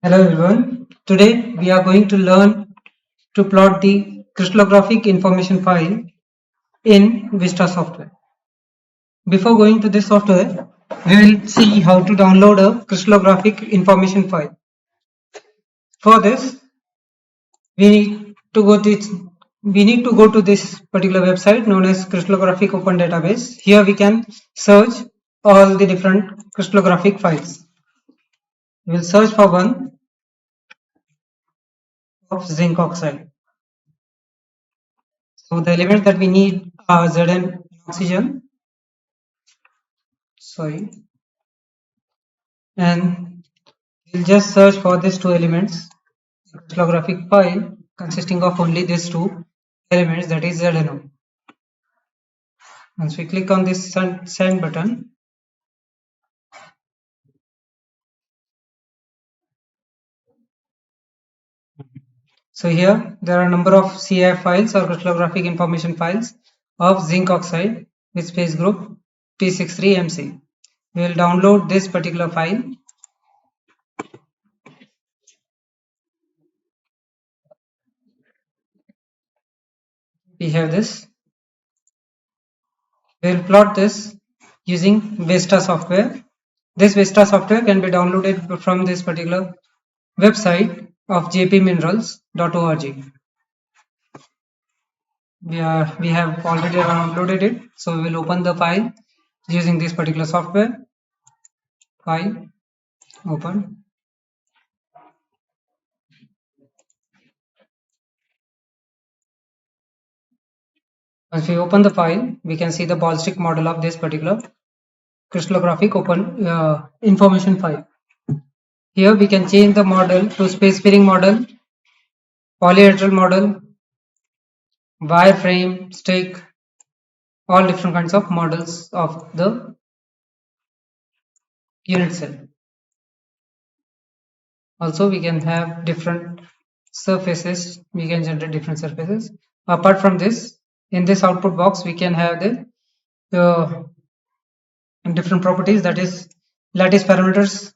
Hello everyone. Today we are going to learn to plot the crystallographic information file in VESTA software. Before going to this software, we will see how to download a crystallographic information file. For this, we need to go to this particular website known as Crystallographic Open Database. Here we can search all the different crystallographic files. We will search for one of zinc oxide. So the elements that we need are Zn and oxygen. Sorry. And we'll just search for these two elements. A crystallographic file consisting of only these two elements, that is ZnO. Once we click on this send button, so here there are a number of CIF files or crystallographic information files of zinc oxide with space group P63MC. We will download this particular file. We have this. We will plot this using VESTA software. This VESTA software can be downloaded from this particular website of jpminerals.org. We have already downloaded it, so we will open the file using this particular software. File, open. Once we open the file, we can see the ball stick model of this particular crystallographic open information file. Here we can change the model to space filling model, polyhedral model, wireframe, stick, all different kinds of models of the unit cell. Also, we can have different surfaces. We can generate different surfaces. Apart from this, in this output box, we can have the different properties, that is lattice parameters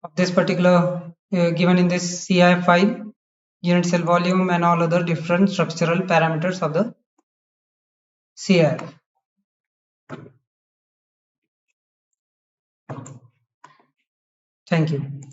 of this particular given in this CIF file, unit cell volume, and all other different structural parameters of the CIF. Thank you.